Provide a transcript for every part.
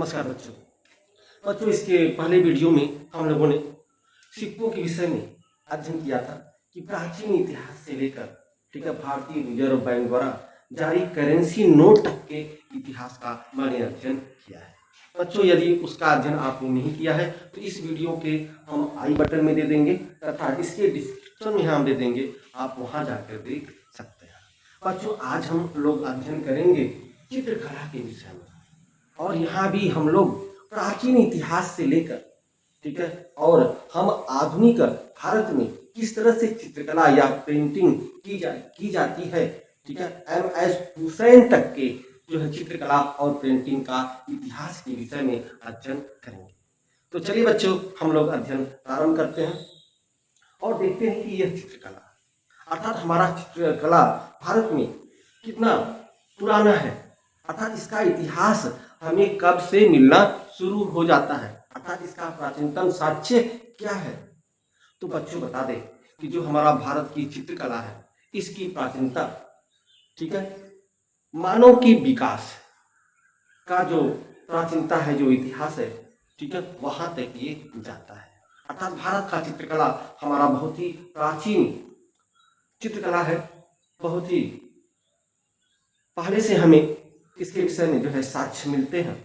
नमस्कार बच्चों। इसके पहले वीडियो में हम लोगों ने सिक्कों के विषय में अध्ययन किया था कि प्राचीन इतिहास से लेकर ठीक है भारतीय रिजर्व बैंक द्वारा जारी करेंसी नोट तक के इतिहास का मैंने अध्ययन किया है। बच्चों, यदि उसका अध्ययन आपने नहीं किया है तो इस वीडियो के हम आई बटन में दे देंगे तथा इसके डिस्क्रिप्शन में हम दे देंगे, आप वहां जाकर देख सकते हैं। बच्चों, आज हम लोग अध्ययन करेंगे चित्रकला के विषय में, और यहाँ भी हम लोग प्राचीन इतिहास से लेकर ठीक है और हम आधुनिक भारत में किस तरह से चित्रकला या पेंटिंग की जाती है ठीक है MS हुसैन तक के जो है चित्रकला और पेंटिंग का इतिहास के विषय में अध्ययन करेंगे। तो चलिए बच्चों, हम लोग अध्ययन प्रारंभ करते हैं और देखते हैं कि यह चित्रकला अर्थात हमारा चित्रकला भारत में कितना पुराना है, अर्थात इसका इतिहास हमें कब से मिलना शुरू हो जाता है, अर्थात इसका प्राचीनतम साक्ष्य क्या है। तो बच्चों बता दें कि जो हमारा भारत की चित्रकला है इसकी प्राचीनता ठीक है मानव की विकास का जो प्राचीनता है, जो इतिहास है ठीक है वहां तक ये जाता है। अर्थात भारत का चित्रकला हमारा बहुत ही प्राचीन चित्रकला है, बहुत ही पहले से हमें इसके विषय में जो है साक्ष्य मिलते हैं।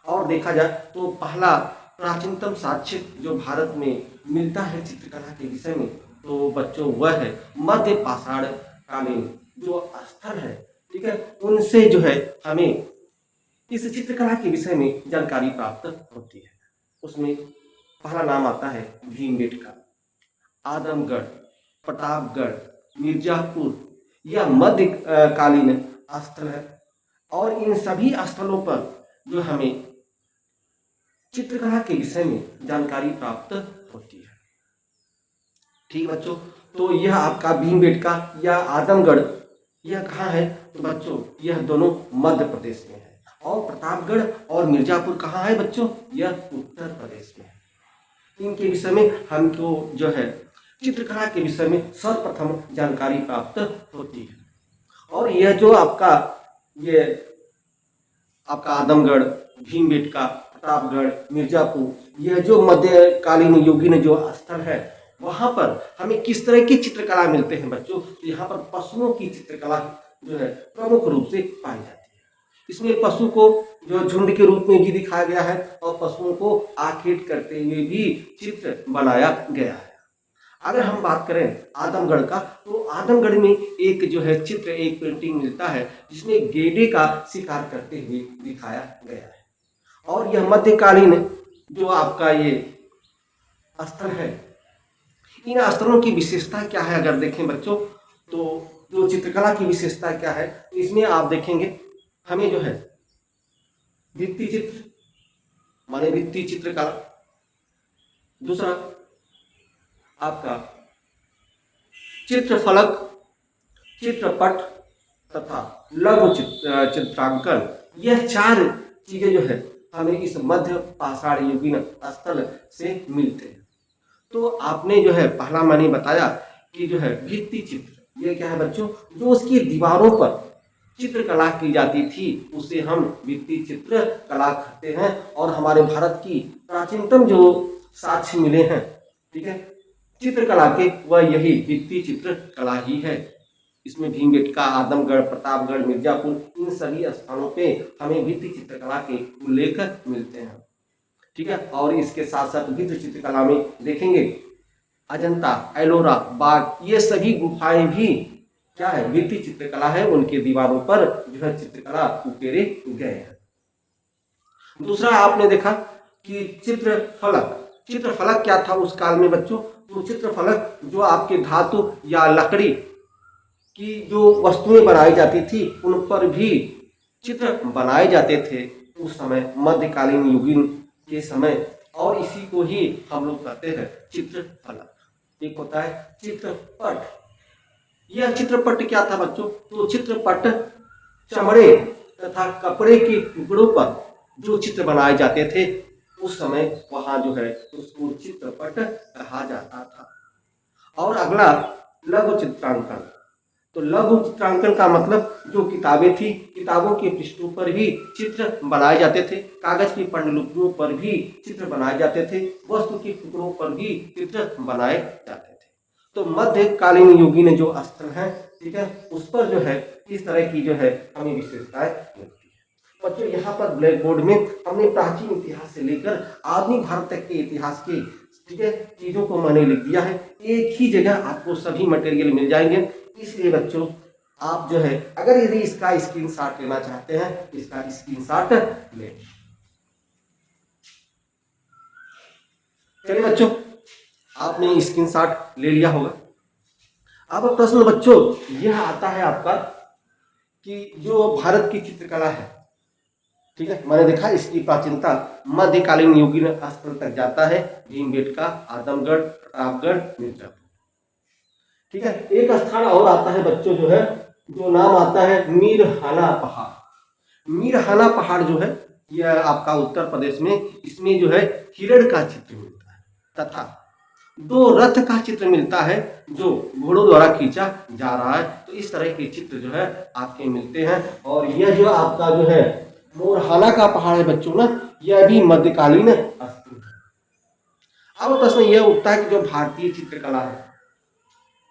और देखा जाए तो पहला प्राचीनतम साक्ष्य जो भारत में मिलता है चित्रकला के विषय में तो बच्चों वह है मध्य पाषाण कालीन जो स्थल है ठीक है, उनसे जो है हमें इस चित्रकला के विषय में जानकारी प्राप्त होती है। उसमें पहला नाम आता है भीमबेटका, आदमगढ़, प्रतापगढ़, मिर्जापुर, यह मध्यकालीन स्थल है। और इन सभी स्थलों पर जो हमें चित्रकला के विषय में जानकारी प्राप्त होती है। ठीक बच्चों, तो यह आपका भीमबेटका या आदमगढ़ यह कहाँ है तो बच्चों यह दोनों मध्य प्रदेश में है, और प्रतापगढ़ और मिर्जापुर कहाँ है बच्चों, यह उत्तर प्रदेश में है। इनके विषय में हमको जो है चित्रकला के विषय में सर्वप्रथम जानकारी प्राप्त होती है। और यह जो आपका आदमगढ़, भीमबेटका, प्रतापगढ़, मिर्जापुर, यह जो मध्यकालीन युगीन जो स्थल है वहां पर हमें किस तरह की चित्रकला मिलते हैं बच्चों, तो यहाँ पर पशुओं की चित्रकला जो है प्रमुख रूप से पाई जाती है। इसमें पशु को जो झुंड के रूप में भी दिखाया गया है और पशुओं को आखेट करते हुए भी चित्र बनाया गया है। अगर हम बात करें आदमगढ़ का तो आदमगढ़ में एक जो है चित्र, एक पेंटिंग मिलता है जिसमें गेंडे का शिकार करते हुए दिखाया गया है। और यह मध्यकालीन जो आपका ये स्थल है, इन स्थलों की विशेषता क्या है अगर देखें बच्चों तो जो चित्रकला की विशेषता क्या है, इसमें आप देखेंगे हमें जो है भित्ति चित्र माने भित्ति चित्रकला, दूसरा आपका चित्रफलक, चित्रपट तथा लघु चित्रांकन, यह चार चीजें जो है हमें इस मध्य पाषाण युगीन स्थल से मिलते हैं। तो आपने जो है पहला मैंने बताया कि जो है भित्ति चित्र, यह क्या है बच्चों, जो उसकी दीवारों पर चित्रकला की जाती थी उसे हम भित्ति चित्र कला कहते हैं। और हमारे भारत की प्राचीनतम जो साक्ष्य मिले हैं ठीक है चित्रकला के, वह यही भित्ति चित्र कला ही है। इसमें भीमबेटका, आदमगढ़, प्रतापगढ़, मिर्जापुर, इन सभी स्थानों पे हमें भित्ति चित्रकला के उल्लेख मिलते हैं ठीक है। और इसके साथ साथ भित्ति चित्रकला में देखेंगे अजंता, एलोरा, बाग, ये सभी गुफाएं भी क्या है भित्ति चित्रकला है, उनके दीवारों पर जो है चित्रकला उकेरे गए हैं। दूसरा आपने देखा कि चित्रफलक, चित्रफलक क्या था उस काल में बच्चों, तो चित्रफलक जो आपके धातु या लकड़ी की जो वस्तुएं बनाई जाती थी उन पर भी चित्र बनाए जाते थे उस समय मध्यकालीन युगीन के समय, और इसी को ही हम लोग कहते हैं चित्रफलक। एक होता है चित्रपट, यह चित्रपट क्या था बच्चों, तो चित्रपट चमड़े तथा कपड़े के टुकड़ों पर जो चित्र बनाए जाते थे उस समय वहां जो है उसको चित्रपट कहा जाता था। और अगला लघु चित्रांकन, तो लघु चित्रांकन का मतलब जो किताबें थी, किताबों के पृष्ठों पर भी चित्र बनाए जाते थे, कागज की पांडुलिपियों पर भी चित्र बनाए जाते थे, वस्तु के टुकड़ों पर भी चित्र बनाए जाते थे। तो मध्यकालीन युगीन जो स्थल है, ठीक है, उस पर जो है इस तरह की जो है हमें विशेषताएं मिलती है। बच्चों यहाँ पर ब्लैक बोर्ड में हमने प्राचीन इतिहास से लेकर आधुनिक भारत तक के इतिहास के, ठीक है, चीजों को मैंने लिख दिया है। एक ही जगह आपको सभी मटेरियल मिल जाएंगे, इसलिए बच्चों आप जो है अगर यदि इसका स्क्रीनशॉट लेना चाहते हैं, इसका स्क्रीनशॉट ले। चलिए बच्चों, आपने स्क्रीनशॉट ले लिया होगा। अब प्रश्न बच्चों यह आता है आपका कि जो भारत की चित्रकला है, ठीक है, मैंने देखा इसकी प्राचीनता मध्यकालीन युगीन स्थल तक जाता है, भीमबेटका, आजमगढ़, प्रतापगढ़, मिर्जापुर। ठीक है, एक स्थान और आता है बच्चों जो है, जो नाम आता है मीरहाना पहाड़। मीरहाना पहाड़ जो है यह आपका उत्तर प्रदेश में, इसमें जो है हिरण का चित्र मिलता है तथा दो रथ का चित्र मिलता है जो घोड़ों द्वारा खींचा जा रहा है। तो इस तरह के चित्र जो है आपके मिलते हैं। और यह जो आपका जो है मोरहाना का पहाड़ है बच्चों ना, यह भी मध्यकालीन स्थल है। अब प्रश्न यह उठता है कि जो भारतीय चित्रकला है,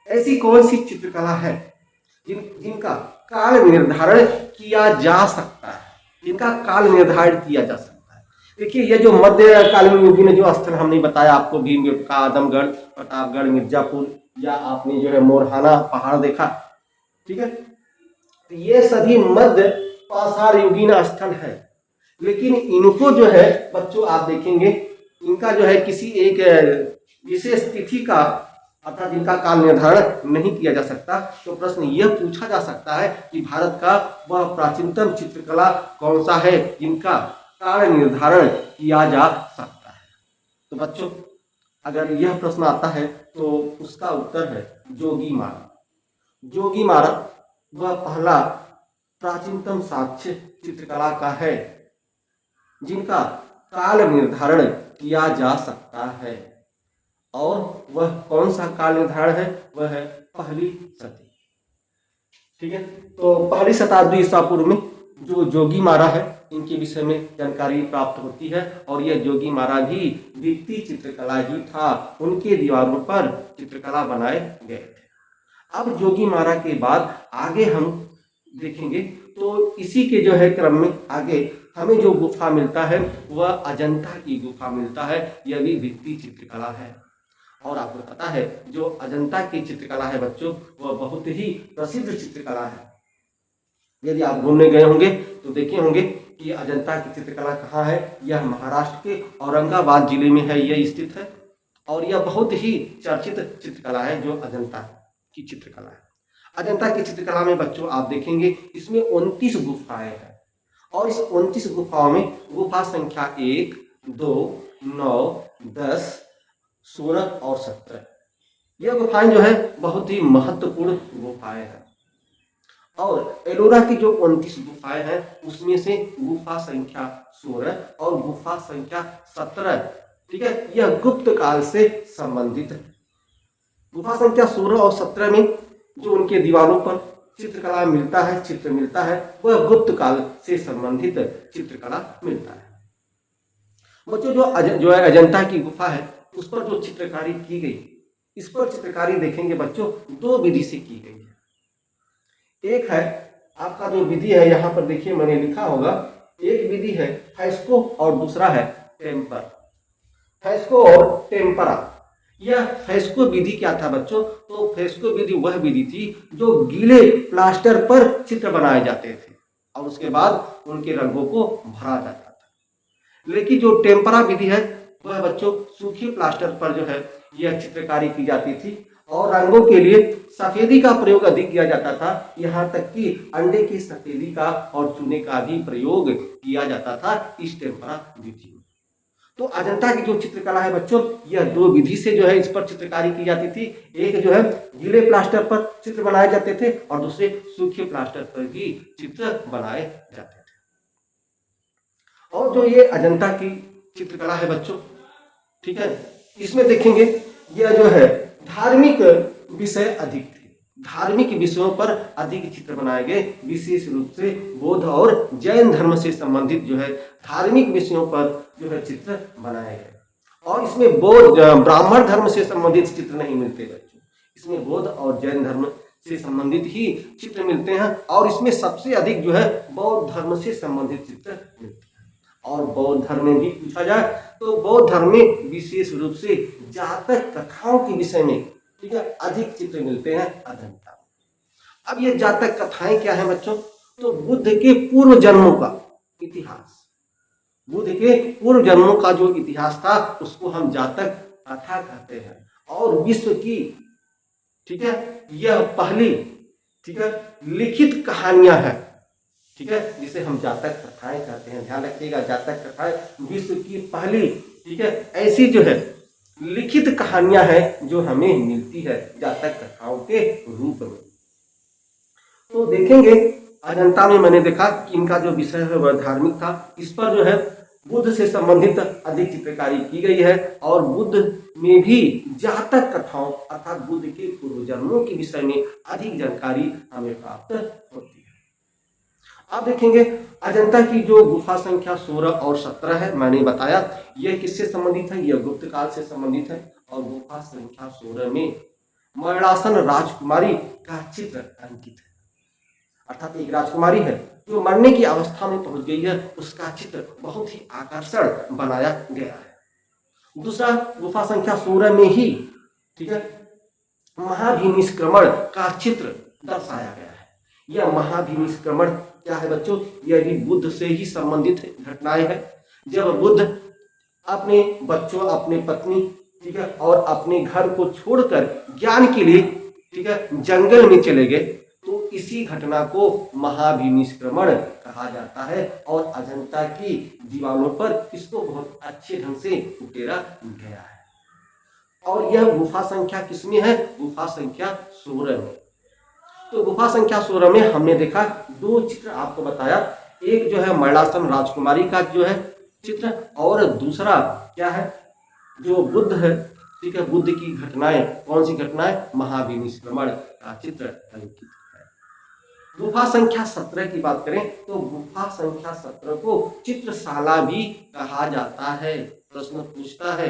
ऐसी कौन सी चित्रकला है जिनका काल निर्धारण किया जा सकता है, जिनका काल निर्धारण किया जा सकता है। देखिए, यह जो मध्यकालीन युगीन जो स्थल हमने बताया आपको, भीमबेटका, आजमगढ़, प्रतापगढ़, मिर्जापुर, या आपने जो है मोरहाना पहाड़ देखा, ठीक है, तो ये सभी मध्य पाषाण युगीन स्थल है। लेकिन इनको जो है बच्चों आप देखेंगे, इनका जो है किसी एक विशेष तिथि का अर्थात जिनका काल निर्धारण नहीं किया जा सकता। तो प्रश्न यह पूछा जा सकता है कि भारत का वह प्राचीनतम चित्रकला कौन सा है जिनका काल निर्धारण किया जा सकता है। तो बच्चों अगर यह प्रश्न आता है तो उसका उत्तर है जोगीमारा। जोगीमारा वह पहला प्राचीनतम साक्ष्य चित्रकला का है जिनका काल निर्धारण किया जा सकता है। और वह कौन सा काल निर्धारण है? वह है पहली सदी। ठीक है, तो पहली शताब्दी ईसा पूर्व में जो जोगीमारा है, इनके विषय में जानकारी प्राप्त होती है। और यह जोगीमारा भी भित्ति चित्रकला ही था, उनके दीवारों पर चित्रकला बनाए गए थे। अब जोगीमारा के बाद आगे हम देखेंगे तो इसी के जो है क्रम में आगे हमें जो गुफा मिलता है वह अजंता की गुफा मिलता है। यह भी भित्ति चित्रकला है। और आपको पता है जो अजंता की चित्रकला है बच्चों, वह बहुत ही प्रसिद्ध चित्रकला है। यदि आप घूमने गए होंगे तो देखे होंगे कि अजंता की चित्रकला कहाँ है। यह महाराष्ट्र के औरंगाबाद जिले में है, यह स्थित है। और यह बहुत ही चर्चित चित्रकला है जो अजंता की चित्रकला है। अजंता की चित्रकला में बच्चों आप देखेंगे इसमें 29 गुफाएं हैं। और इस 29 गुफाओं में गुफा संख्या 1, 2, 9, 10, 16 और 17, यह गुफाएं जो है बहुत ही महत्वपूर्ण गुफाएं हैं। और एलोरा की जो 29 गुफाएं हैं उसमें से गुफा संख्या 16 और गुफा संख्या 17, ठीक है, यह गुप्त काल से संबंधित है। गुफा संख्या 16 और 17 में जो उनके दीवारों पर चित्रकला मिलता है, चित्र मिलता है, वह गुप्त काल से संबंधित चित्रकला मिलता है। बच्चों जो है अजंता की गुफा है उस पर जो चित्रकारी की गई, इस पर चित्रकारी देखेंगे बच्चों दो विधि से की गई है। एक है आपका जो विधि है, यहाँ पर देखिए मैंने लिखा होगा, एक विधि है फ्रेस्को और दूसरा है टेम्पर। फ्रेस्को और टेम्परा। यह फ्रेस्को विधि क्या था बच्चों? तो फ्रेस्को विधि वह विधि थी जो गीले प्लास्टर पर चित्र बनाए जाते थे और उसके बाद उनके रंगों को भरा जाता था। लेकिन जो टेम्परा विधि है वह बच्चों सूखे प्लास्टर पर जो है यह चित्रकारी की जाती थी और रंगों के लिए सफेदी का प्रयोग अधिक किया जाता था। यहाँ तक कि अंडे की सफेदी का और चूने का भी प्रयोग किया जाता था इस टेम्परा विधि में। तो अजंता की जो चित्रकला है बच्चों, यह दो विधि से जो है इस पर चित्रकारी की जाती थी। एक जो है गीले प्लास्टर पर चित्र बनाए जाते थे और दूसरे सूखे प्लास्टर पर भी चित्र बनाए जाते थे। और जो ये अजंता की चित्रकला है बच्चों, ठीक है, इसमें देखेंगे यह जो है धार्मिक विषय अधिक थे। धार्मिक विषयों पर अधिक चित्र बनाए गए, विशेष रूप से बौद्ध और जैन धर्म से संबंधित जो है धार्मिक विषयों पर जो है चित्र बनाए गए। और इसमें बौद्ध ब्राह्मण धर्म से संबंधित चित्र नहीं मिलते बच्चों, इसमें बौद्ध और जैन धर्म से संबंधित ही चित्र मिलते हैं। और इसमें सबसे अधिक जो है बौद्ध धर्म से संबंधित चित्र मिलते हैं। और बौद्ध धर्म में भी पूछा जाए तो बौद्ध धर्म में विशेष रूप से जातक कथाओं के विषय में, ठीक है, अधिक चित्र मिलते हैं अजंता में। अब ये जातक कथाएं क्या है बच्चों? तो बुद्ध के पूर्व जन्मों का इतिहास, बुद्ध के पूर्व जन्मों का जो इतिहास था उसको हम जातक कथा कहते हैं। और विश्व की, ठीक है, यह पहली, ठीक है, लिखित कहानियां हैं, ठीक है, जिसे हम जातक कथाएं कहते हैं। ध्यान रखिएगा, जातक कथाएं विश्व की पहली, ठीक है, ऐसी जो है लिखित कहानियां हैं जो हमें मिलती है जातक कथाओं के रूप में। तो देखेंगे अजंता में मैंने देखा कि इनका जो विषय है वह धार्मिक था। इस पर जो है बुद्ध से संबंधित अधिक चित्रकारी की गई है। और बुद्ध में भी जातक कथाओं अर्थात बुद्ध के पूर्व जन्मों के विषय में अधिक जानकारी हमें प्राप्त होती है। अब देखेंगे अजंता की जो गुफा संख्या 16 और 17 है, मैंने बताया यह किससे संबंधित है, यह गुप्त काल से संबंधित है। और गुफा संख्या 16 में मरणासन राजकुमारी का चित्र अंकित है, अर्थात एक राजकुमारी है जो मरने की अवस्था में पहुंच गई है, उसका चित्र बहुत ही आकर्षण बनाया गया है। दूसरा, गुफा संख्या 16 में ही, ठीक है, महाभिनिष्क्रमण का चित्र दर्शाया गया है। यह महाभिनिष्क्रमण क्या है बच्चों? यह भी बुद्ध से ही संबंधित घटनाएं हैं। जब बुद्ध अपने बच्चों, अपने पत्नी, ठीक है, और अपने घर को छोड़कर ज्ञान के लिए, ठीक है, जंगल में चले गए, तो इसी घटना को महाभिनिष्क्रमण कहा जाता है। और अजंता की दीवारों पर इसको बहुत अच्छे ढंग से उकेरा गया है। और यह गुफा संख्या किसमें है? गुफा संख्या 16 में। तो गुफा संख्या 16 में हमने देखा दो चित्र आपको बताया, एक जो है मरणासन राजकुमारी का जो है चित्र, और दूसरा क्या है, जो बुद्ध है, ठीक है, बुद्ध की घटनाएं, कौन सी घटनाएं? महाभिनिष्क्रमण का चित्र अंकित है। गुफा संख्या 17 की बात करें तो गुफा संख्या 17 को चित्रशाला भी कहा जाता है। प्रश्न पूछता है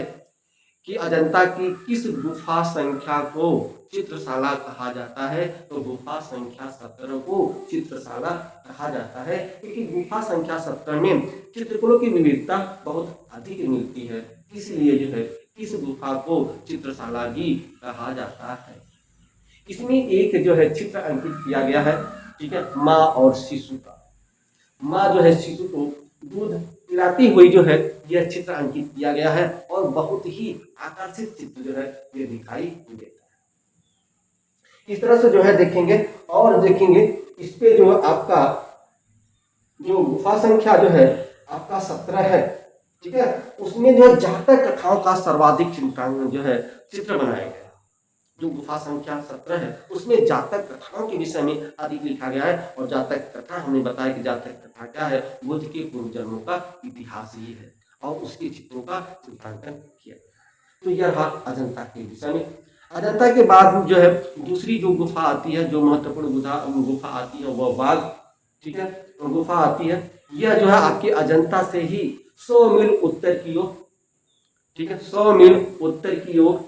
कि अजंता की किस गुफा संख्या को चित्रशाला कहा जाता है? तो गुफा संख्या 17 को चित्रशाला कहा जाता है, क्योंकि गुफा संख्या 17 में चित्रकलों की विविधता बहुत अधिक मिलती है, इसलिए जो है इस गुफा को चित्रशाला भी कहा जाता है। इसमें एक जो है चित्र अंकित किया गया है, ठीक है, माँ और शिशु का। माँ जो है शिशु को दूध पिलाती हुई जो है यह चित्र अंकित किया गया है, और बहुत ही आकर्षित चित्र जो है ये दिखाई देता है। इस तरह से जो है देखेंगे, और देखेंगे इस पे जो आपका जो गुफा संख्या जो है आपका 17 है, ठीक है, उसमें जो जातक कथाओं का सर्वाधिक चित्रांकन जो है चित्र बनाया गया। जो गुफा संख्या 17 है उसमें जातक कथाओं के विषय में अधिक लिखा गया है। और जातक कथा हमने बताया कि जातक कथा क्या है? बुद्ध के पूर्व जन्मों का इतिहास ही है, और उसके चित्रों का चित्रांकन किया। तो यह रहा अजंता के विषय में। अजंता के बाद जो है दूसरी जो गुफा आती है, जो महत्वपूर्ण गुफा आती है, वह बाघ, ठीक है, गुफा आती है। यह जो है आपके अजंता से ही 100 मील उत्तर की ओर, ठीक है, 100 मील उत्तर की ओर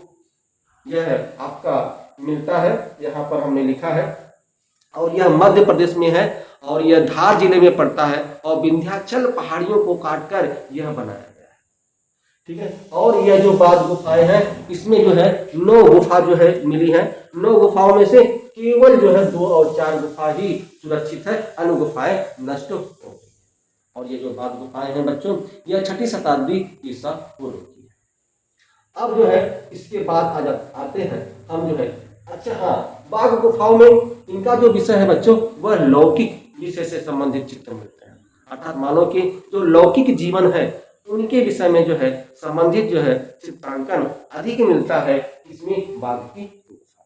यह है आपका मिलता है। यहाँ पर हमने लिखा है, और यह मध्य प्रदेश में है, और यह धार जिले में पड़ता है, और विंध्याचल पहाड़ियों को काटकर यह बनाया गया है, ठीक है। और यह जो बाघ गुफाएं हैं इसमें जो है 9 गुफा जो है मिली है। 9 गुफाओं में से केवल जो है 2 और 4 गुफा ही सुरक्षित है, अन्य गुफाएं नष्ट हो गई। और ये जो बाघ गुफाएं हैं बच्चों, यह 6ठी शताब्दी ईसा पूर्व की। अब जो है इसके बाद आते हैं हम जो है, अच्छा हाँ, बाघ गुफाओं में इनका जो विषय है बच्चों वह लौकिक विषय से संबंधित चित्र मिलते हैं, अर्थात मानव के जो लौकिक जीवन है उनके विषय में जो है संबंधित जो है चित्रांकन अधिक मिलता है इसमें बाघ की गुफा।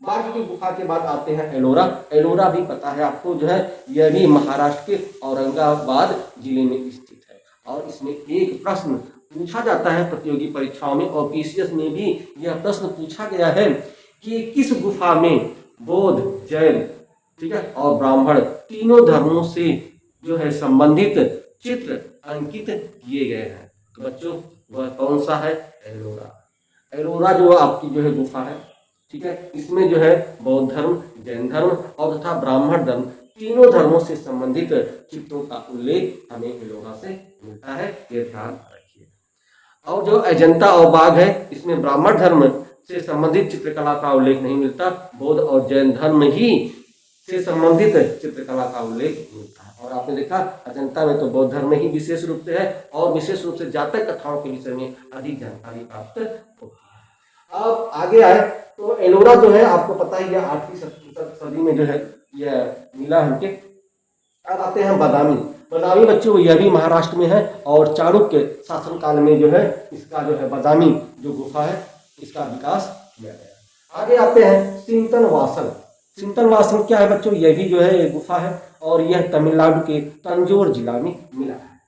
बाघ की गुफा के बाद आते हैं एलोरा। एलोरा भी पता है आपको जो है, यह भी महाराष्ट्र के औरंगाबाद जिले में स्थित है। और इसमें एक प्रश्न पूछा जाता है प्रतियोगी परीक्षाओं में, और पीसीएस में भी यह प्रश्न पूछा गया है कि किस गुफा में बौद्ध, जैन, ठीक है, और ब्राह्मण तीनों धर्मों से जो है संबंधित चित्र अंकित किए गए हैं। तो बच्चों वह कौन सा है? एलोरा। एलोरा जो आपकी जो है गुफा है, ठीक है, इसमें जो है बौद्ध धर्म, जैन धर्म और तथा ब्राह्मण धर्म तीनों धर्मों से संबंधित चित्रों का उल्लेख हमें एलोरा से मिलता है, ये ध्यान रखिए। और जो अजंता और बाघ है, इसमें ब्राह्मण धर्म से संबंधित चित्रकला का उल्लेख नहीं मिलता, बौद्ध और जैन धर्म ही से संबंधित चित्रकला का उल्लेख मिलता है। और आपने देखा अजंता में तो बौद्ध धर्म ही विशेष रूप से है और विशेष रूप से जातक कथाओं के विषय में अधिक जानकारी प्राप्त होती है। अब आगे आए तो एलोरा जो है आपको पता ही है 8वीं सदी में जो है यह मिला हमके। अब आते हैं बादामी। बादामी बच्चों यह भी महाराष्ट्र में है और चाणक्य शासनकाल में जो है इसका जो है बादामी जो गुफा है इसका विकास किया गया। आगे आते हैं चिंतन वासल। चिंतन वासल क्या है बच्चों? यह भी जो है गुफा है और यह तमिलनाडु के तंजौर जिला में मिला है।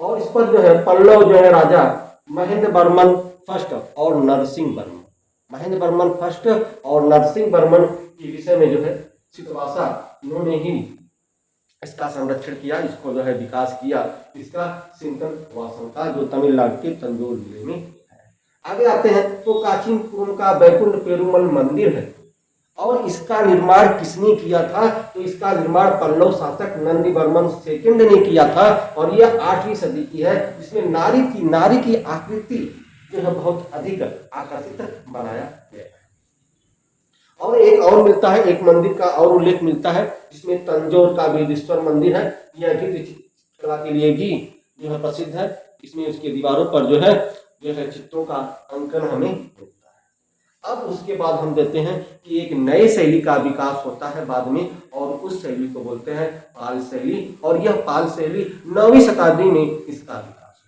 और इस पर जो है पल्लव जो है राजा महेंद्र वर्मन फर्स्ट और नरसिंह वर्मन, महेंद्र वर्मन फर्स्ट और नरसिंह वर्मन के विषय में जो है चित्रवासा इन्होंने ही इसका संरक्षण किया, इसको जो है विकास किया, इसका चिंतन वासन का जो तमिलनाडु के तंजौर जिले में है। आगे आते हैं तो कांचीपुरम का बैकुंठ पेरुमल मंदिर है और इसका निर्माण किसने किया था? तो इसका निर्माण पल्लव शासक नंदी वर्मन सेकंड ने किया था और यह 8वीं सदी की है, जिसमें नारी की आकृति जो है बहुत अधिक आकर्षित बनाया गया है। और एक और मिलता है, एक मंदिर का और उल्लेख मिलता है जिसमें तंजौर का वेदेश्वर मंदिर है, यह भी चित्रकला के लिए भी जो है प्रसिद्ध है। इसमें उसके दीवारों पर जो है चित्रों का अंकन हमें मिलता है। अब उसके बाद हम देते हैं कि एक नए शैली का विकास होता है बाद में और उस शैली को बोलते हैं पाल शैली और यह पाल शैली 9वीं शताब्दी में इसका विकास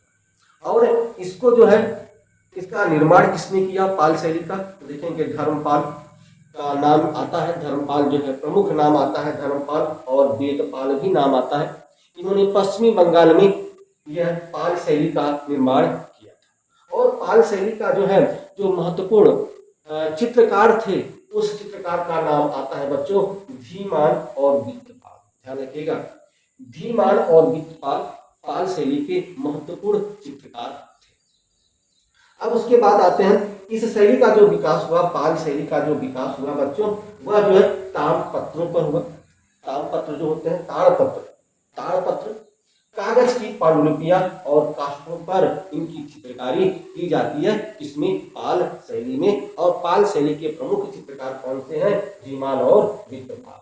हुआ। और इसको जो है इसका निर्माण किसने किया पाल शैली का? तो देखेंगे धर्मपाल का नाम आता है, धर्मपाल जो है प्रमुख नाम आता है धर्मपाल और वेदपाल भी नाम आता है। इन्होंने पश्चिमी बंगाल में यह पाल शैली का निर्माण किया था। और पाल शैली का जो महत्वपूर्ण चित्रकार थे उस चित्रकार का नाम आता है बच्चों धीमान और वित्तपाल। ध्यान रखिएगा, धीमान और वित्तपाल पाल शैली के महत्वपूर्ण चित्रकार थे। अब उसके बाद आते हैं इस शैली का जो विकास हुआ, पाल शैली का जो विकास हुआ बच्चों, वह जो है ताड़पत्रों पर हुआ। ताड़पत्र जो होते हैं ताड़पत्र कागज की पांडुलिपियां और काष्ठों पर इनकी चित्रकारी की जाती है, इसमें पाल शैली में। और पाल शैली के प्रमुख चित्रकार कौन से हैं? धीमान और वित्तपाल।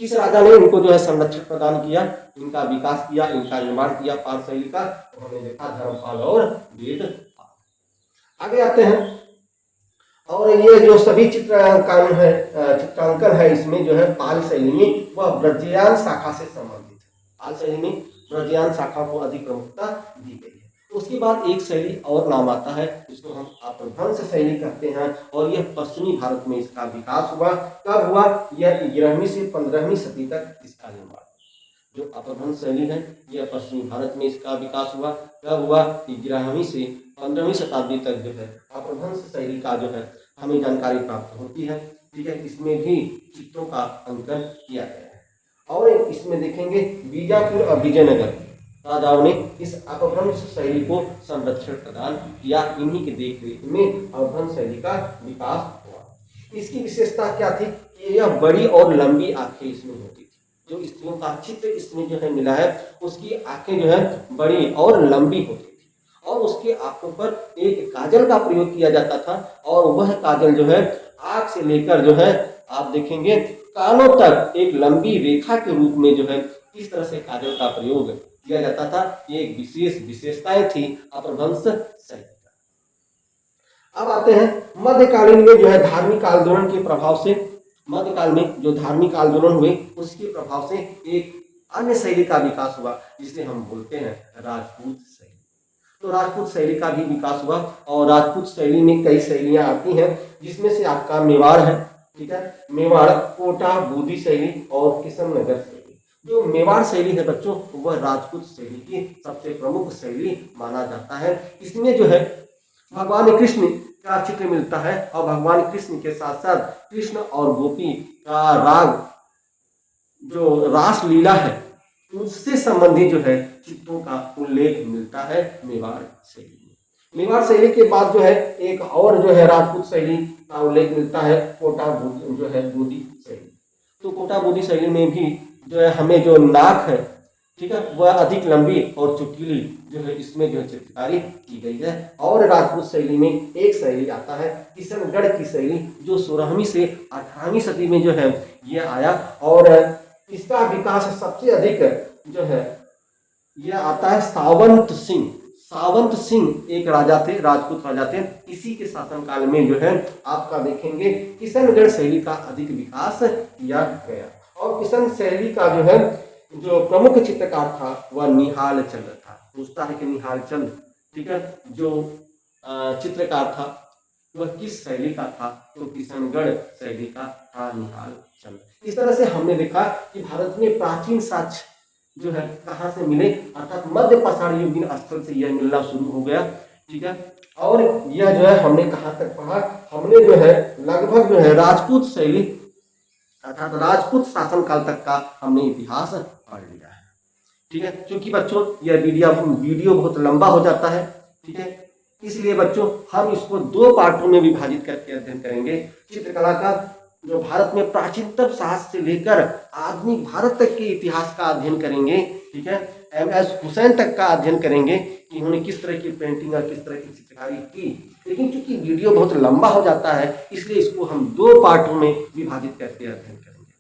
किस राजा ने इनको जो है संरक्षण प्रदान किया, इनका विकास किया, इनका निर्माण किया पाल शैली का? तो हमने देखा धर्मपाल और वेदपाल। आगे आते हैं और ये जो सभी चित्रांकन है इसमें जो है पाल शैली में वह ब्रजयान शाखा से संबंधित है। पाल शैली में ब्रजयान शाखा को अधिक प्रमुखता दी गई है। उसके बाद एक शैली और नाम आता है जिसको हम अपभ्रंश शैली कहते हैं और यह पश्चिमी भारत में इसका विकास हुआ। कब हुआ? यह 11वीं से 15वीं सदी तक इसका निर्माण। जो अपभ्रंश शैली है यह पश्चिमी भारत में इसका विकास हुआ। कब हुआ? 11वीं से 15वीं शताब्दी तक जो है अपभ्रंश शैली का जो है हमें जानकारी प्राप्त होती है। ठीक है, इसमें भी चित्रों का अंकन किया गया है। और इसमें देखेंगे बीजापुर और विजयनगर राजाओं ने इस अपभ्रंश शैली को संरक्षण प्रदान किया। इन्हीं के देखरेख में अपभ्रंश शैली का विकास हुआ। इसकी विशेषता क्या थी कि यह बड़ी और लंबी आंखें इसमें होती थी। जो स्त्रियों का चित्र इसमें जो है मिला है उसकी आंखें जो है बड़ी और लंबी होती थी और उसके आंखों पर एक काजल का प्रयोग किया जाता था और वह काजल जो है आंख से लेकर जो है आप देखेंगे कानों तक एक लंबी रेखा के रूप में जो है इस तरह से काजल का प्रयोग किया जाता था। ये एक विशेष विशेषताएं थी अपभ्रंश शैली का। अब आते हैं मध्यकालीन में जो है धार्मिक आंदोलन के प्रभाव से, मध्यकाल में जो धार्मिक आंदोलन हुए उसके प्रभाव से एक अन्य शैली का विकास हुआ जिसे हम बोलते हैं राजपूत शैली। तो राजपूत शैली का भी विकास हुआ और राजपूत शैली में कई शैलियां आती हैं जिसमें से आपका मेवाड़ है। ठीक है, मेवाड़, कोटा, बूदी शैली और किशननगर शैली। जो मेवाड़ शैली है बच्चों वह राजपूत शैली की सबसे प्रमुख शैली माना जाता है। इसमें जो है भगवान कृष्ण का चित्र मिलता है और भगवान कृष्ण के साथ साथ कृष्ण और गोपी का राग जो रास लीला है उससे संबंधित जो है चित्रों का उल्लेख मिलता है मेवाड़ शैली में। मेवाड़ शैली के बाद जो है एक और जो है राजपूत शैली का उल्लेख मिलता है कोटा जो है बोधी शैली। तो कोटा बोधी शैली में भी जो है हमें जो नाक है, ठीक है, वह अधिक लंबी और चुटीली जो है इसमें जो है चित्रकारी की गई है। और राजपूत शैली में एक शैली आता है किशनगढ़ की शैली जो 16वीं से 18वीं सदी में जो है ये आया और इसका विकास सबसे अधिक जो है यह आता है सावंत सिंह। सावंत सिंह एक राजा थे, राजपूत राजा थे। इसी के शासनकाल में जो है आपका देखेंगे किशनगढ़ शैली का अधिक विकास किया गया। और किशन शैली का जो है जो प्रमुख चित्रकार था वह निहाल चंद था। पूछता है कि निहाल चंद, ठीक है, जो चित्रकार था वह किस शैली का था, तो किशनगढ़ शैली का था निहाल चंद। इस तरह से हमने देखा कि भारत में प्राचीन साक्ष्य जो है कहाँ से मिले, अर्थात मध्य पाषाण युगीन स्थल से यह मिलना शुरू हो गया, ठीक है। और यह जो है हमने कहाँ तक पढ़ा, हमने जो है लगभग जो है राजपूत शैली अर्थात राजपूत शासनकाल तक का हमने इतिहास पढ़ लिया है, ठीक है। क्योंकि बच्चों यह वीडियो बहुत लंबा हो जाता है, ठीक है, इसलिए बच्चों हम इसको 2 पार्टों में विभाजित करके अध्ययन करेंगे। चित्रकला का जो भारत में प्राचीनतम शासक से लेकर आधुनिक भारत तक के इतिहास का अध्ययन करेंगे, ठीक है। MS हुसैन तक का अध्ययन करेंगे कि उन्होंने किस तरह की पेंटिंग और किस तरह की चित्रकारी की। लेकिन चूंकि वीडियो बहुत लंबा हो जाता है इसलिए इसको हम 2 पार्टों में विभाजित करके अध्ययन करेंगे,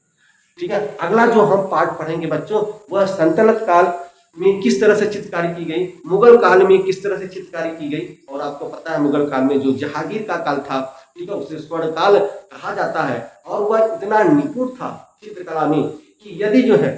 ठीक है। अगला जो हम पार्ट पढ़ेंगे बच्चों वह सल्तनत काल में किस तरह से चित्रकारी की गई, मुगल काल में किस तरह से चित्रकारी की गई। और आपको पता है मुगल काल में जो जहांगीर का काल था, ठीक है, उसे स्वर्ण काल कहा जाता है। और वह इतना निपुण था चित्रकला में कि यदि जो है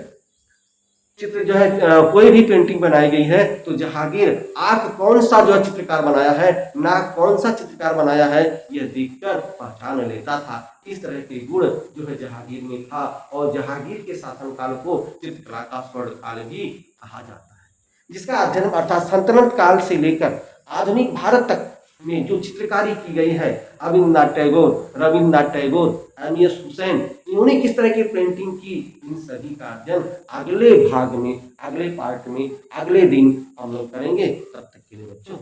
चित्र जो है कोई भी पेंटिंग बनाई गई है तो जहांगीर आंख कौन सा जो है चित्रकार बनाया है, नाक कौन सा चित्रकार बनाया है, यह देखकर पहचान लेता था। इस तरह के गुण जो है जहांगीर में था और जहांगीर के शासनकाल को चित्रकला का स्वर्ण काल भी कहा जाता है, जिसका अध्ययन अर्थात सल्तनत काल से लेकर आधुनिक भारत तक में जो चित्रकारी की गई है रविन्द्रनाथ टैगोर, MS हुसैन, इन्होंने किस तरह की पेंटिंग की, इन सभी का अध्ययन अगले भाग में, अगले पार्ट में, अगले दिन हम लोग करेंगे। तब तक के लिए बच्चों